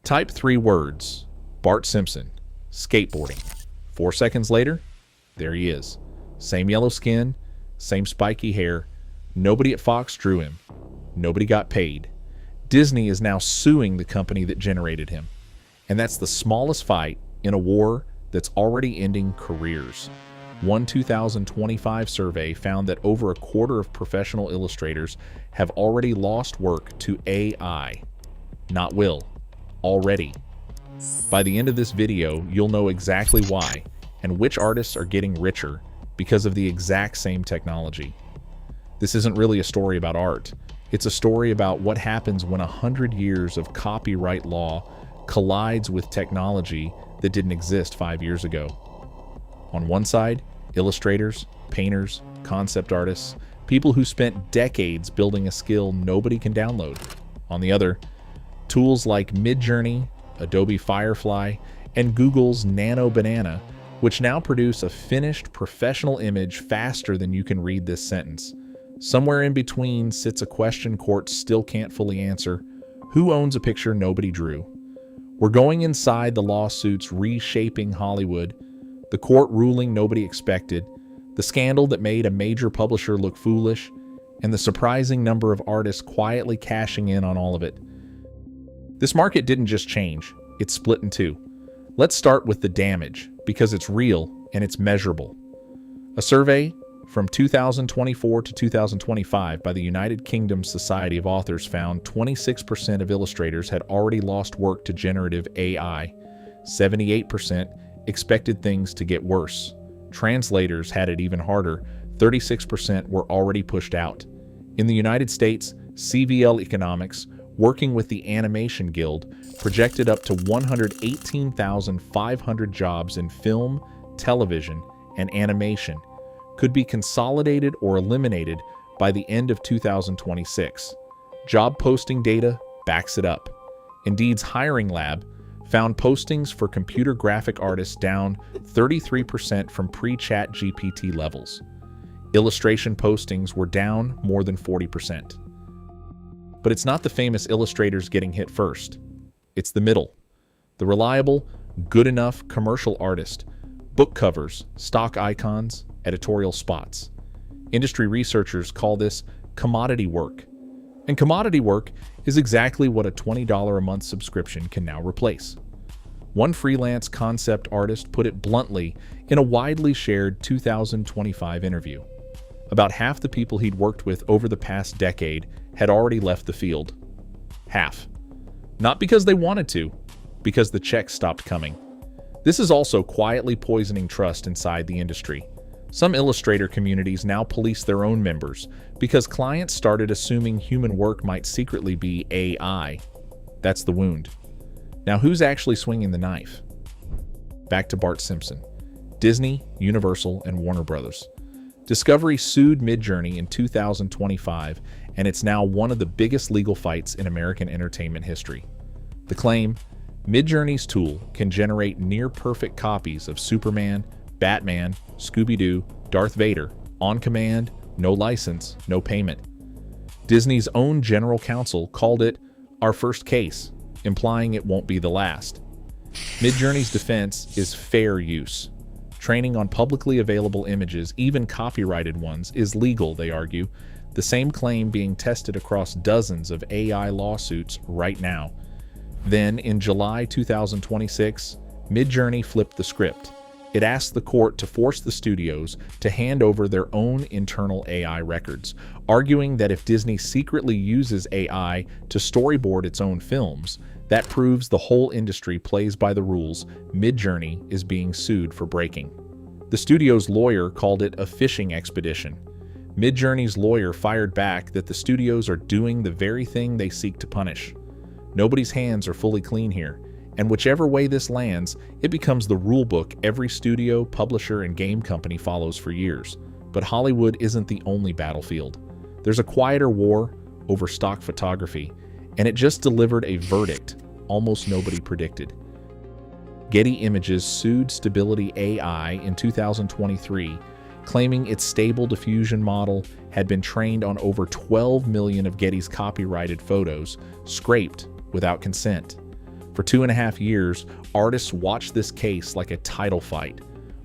Type 3 words, Bart Simpson, skateboarding. 4 seconds later, there he is. Same yellow skin, same spiky hair. Nobody at Fox drew him. Nobody got paid. Disney is now suing the company that generated him. And that's the smallest fight in a war that's already ending careers. One 2025 survey found that over a quarter of professional illustrators have already lost work to AI. Not will. Already. By the end of this video, you'll know exactly why and which artists are getting richer because of the exact same technology. This isn't really a story about art. It's a story about what happens when 100 years of copyright law collides with technology that didn't exist 5 years ago. On one side, illustrators, painters, concept artists, people who spent decades building a skill nobody can download. On the other, tools like Midjourney, Adobe Firefly, and Google's Nano Banana, which now produce a finished professional image faster than you can read this sentence. Somewhere in between sits a question courts still can't fully answer. Who owns a picture nobody drew? We're going inside the lawsuits reshaping Hollywood, the court ruling nobody expected, the scandal that made a major publisher look foolish, and the surprising number of artists quietly cashing in on all of it. This market didn't just change, it's split in two. Let's start with the damage, because it's real and it's measurable. A survey from 2024 to 2025 by the United Kingdom Society of Authors found 26% of illustrators had already lost work to generative AI. 78% expected things to get worse. Translators had it even harder. 36% were already pushed out. In the United States, CVL Economics, working with the Animation Guild, projected up to 118,500 jobs in film, television, and animation could be consolidated or eliminated by the end of 2026. Job posting data backs it up. Indeed's Hiring Lab found postings for computer graphic artists down 33% from pre-Chat GPT levels. Illustration postings were down more than 40%. But it's not the famous illustrators getting hit first. It's the middle. The reliable, good enough commercial artist, book covers, stock icons, editorial spots. Industry researchers call this commodity work. And commodity work is exactly what a $20 a month subscription can now replace. One freelance concept artist put it bluntly in a widely shared 2025 interview. About half the people he'd worked with over the past decade had already left the field. Half. Not because they wanted to, because the checks stopped coming. This is also quietly poisoning trust inside the industry. Some illustrator communities now police their own members because clients started assuming human work might secretly be AI. That's the wound. Now who's actually swinging the knife? Back to Bart Simpson. Disney, Universal, and Warner Brothers. Discovery sued Midjourney in 2025, and it's now one of the biggest legal fights in American entertainment history. The claim, Midjourney's tool can generate near-perfect copies of Superman, Batman, Scooby-Doo, Darth Vader, on command, no license, no payment. Disney's own general counsel called it our first case, implying it won't be the last. Midjourney's defense is fair use. Training on publicly available images, even copyrighted ones, is legal, they argue, the same claim being tested across dozens of AI lawsuits right now. Then, in July 2026, Midjourney flipped the script. It asked the court to force the studios to hand over their own internal AI records, arguing that if Disney secretly uses AI to storyboard its own films, that proves the whole industry plays by the rules Midjourney is being sued for breaking. The studio's lawyer called it a fishing expedition. Midjourney's lawyer fired back that the studios are doing the very thing they seek to punish. Nobody's hands are fully clean here, and whichever way this lands, it becomes the rulebook every studio, publisher, and game company follows for years. But Hollywood isn't the only battlefield. There's a quieter war over stock photography, and it just delivered a verdict almost nobody predicted. Getty Images sued Stability AI in 2023, claiming its stable diffusion model had been trained on over 12 million of Getty's copyrighted photos, scraped without consent. For 2.5 years, artists watched this case like a title fight.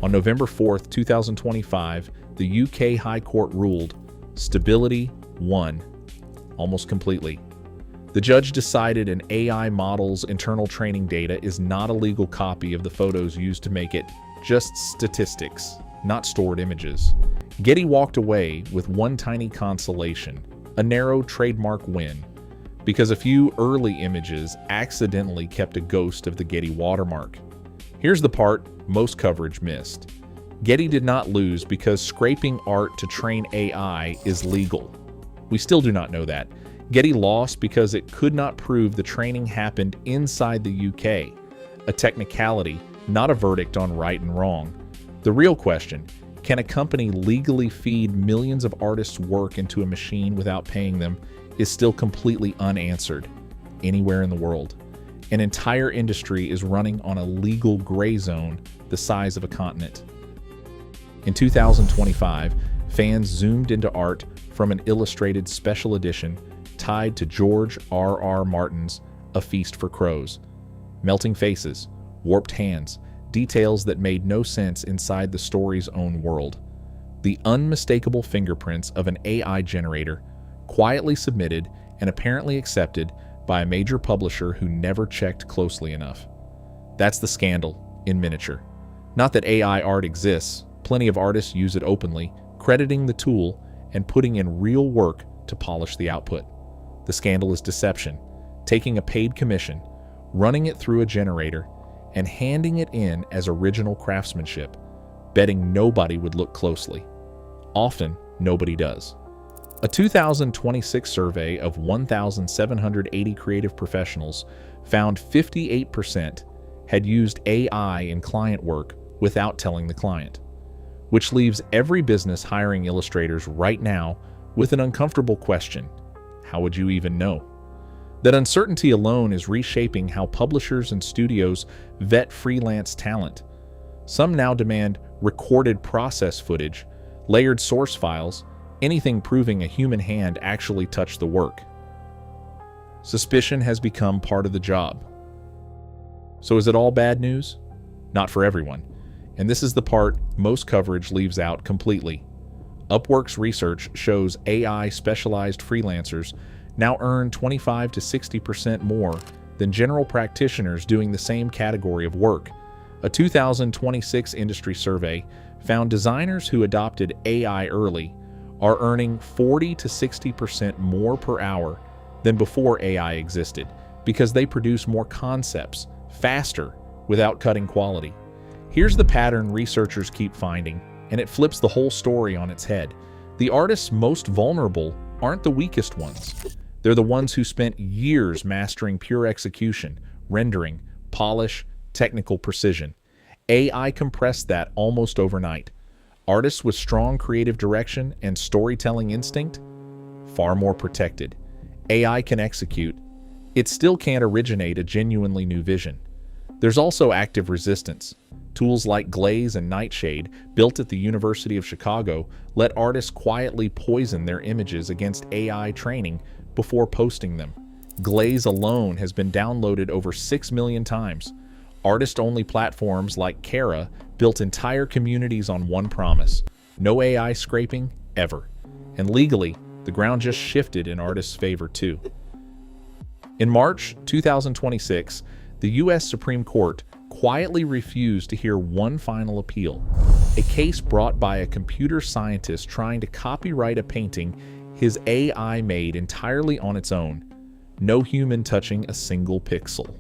On November 4th, 2025, the UK High Court ruled stability won almost completely. The judge decided an AI model's internal training data is not a legal copy of the photos used to make it, just statistics, not stored images. Getty walked away with one tiny consolation, a narrow trademark win, because a few early images accidentally kept a ghost of the Getty watermark. Here's the part most coverage missed. Getty did not lose because scraping art to train AI is legal. We still do not know that. Getty lost because it could not prove the training happened inside the UK, a technicality, not a verdict on right and wrong. The real question, can a company legally feed millions of artists' work into a machine without paying them, is still completely unanswered anywhere in the world. An entire industry is running on a legal gray zone the size of a continent. In 2025, fans zoomed into art from an illustrated special edition tied to George R.R. Martin's A Feast for Crows. Melting faces, warped hands, details that made no sense inside the story's own world. The unmistakable fingerprints of an AI generator, quietly submitted and apparently accepted by a major publisher who never checked closely enough. That's the scandal in miniature. Not that AI art exists, plenty of artists use it openly, crediting the tool and putting in real work to polish the output. The scandal is deception, taking a paid commission, running it through a generator, and handing it in as original craftsmanship, betting nobody would look closely. Often, nobody does. A 2026 survey of 1,780 creative professionals found 58% had used AI in client work without telling the client, which leaves every business hiring illustrators right now with an uncomfortable question: how would you even know? That uncertainty alone is reshaping how publishers and studios vet freelance talent. Some now demand recorded process footage, layered source files, anything proving a human hand actually touched the work. Suspicion has become part of the job. So is it all bad news? Not for everyone. And this is the part most coverage leaves out completely. Upwork's research shows AI specialized freelancers now earn 25 to 60% more than general practitioners doing the same category of work. A 2026 industry survey found designers who adopted AI early are earning 40 to 60% more per hour than before AI existed because they produce more concepts faster without cutting quality. Here's the pattern researchers keep finding, and it flips the whole story on its head. The artists most vulnerable aren't the weakest ones. They're the ones who spent years mastering pure execution, rendering, polish, technical precision. AI compressed that almost overnight. Artists with strong creative direction and storytelling instinct, far more protected. AI can execute. It still can't originate a genuinely new vision. There's also active resistance. Tools like Glaze and Nightshade, built at the University of Chicago, let artists quietly poison their images against AI training before posting them. Glaze alone has been downloaded over 6 million times. Artist-only platforms like Kara built entire communities on one promise: no AI scraping, ever. And legally, the ground just shifted in artists' favor too. In March 2026, the U.S. Supreme Court quietly refused to hear one final appeal, a case brought by a computer scientist trying to copyright a painting his AI made entirely on its own, no human touching a single pixel.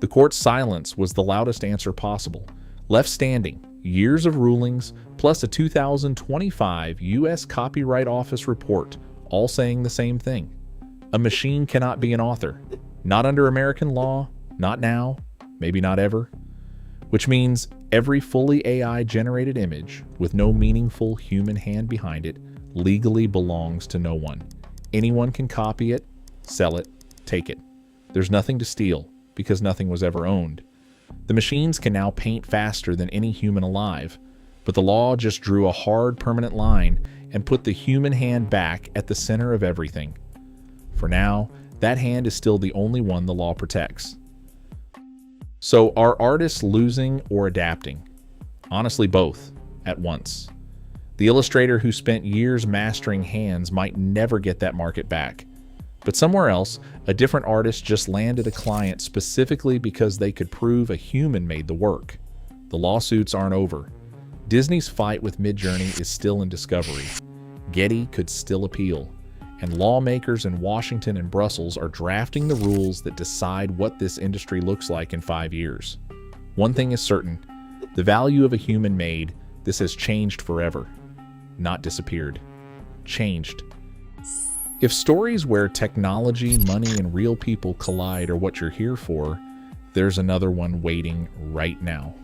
The court's silence was the loudest answer possible, left standing years of rulings plus a 2025 U.S. Copyright Office report, all saying the same thing. A machine cannot be an author, not under American law, not now, maybe not ever. Which means every fully AI-generated image with no meaningful human hand behind it legally belongs to no one. Anyone can copy it, sell it, take it. There's nothing to steal because nothing was ever owned. The machines can now paint faster than any human alive, but the law just drew a hard, permanent line and put the human hand back at the center of everything. For now, that hand is still the only one the law protects. So are artists losing or adapting? Honestly, both at once. The illustrator who spent years mastering hands might never get that market back. But somewhere else, a different artist just landed a client specifically because they could prove a human made the work. The lawsuits aren't over. Disney's fight with Midjourney is still in discovery. Getty could still appeal. And lawmakers in Washington and Brussels are drafting the rules that decide what this industry looks like in 5 years. One thing is certain, the value of a human made, this has changed forever. Not disappeared. Changed. If stories where technology, money, and real people collide are what you're here for, there's another one waiting right now.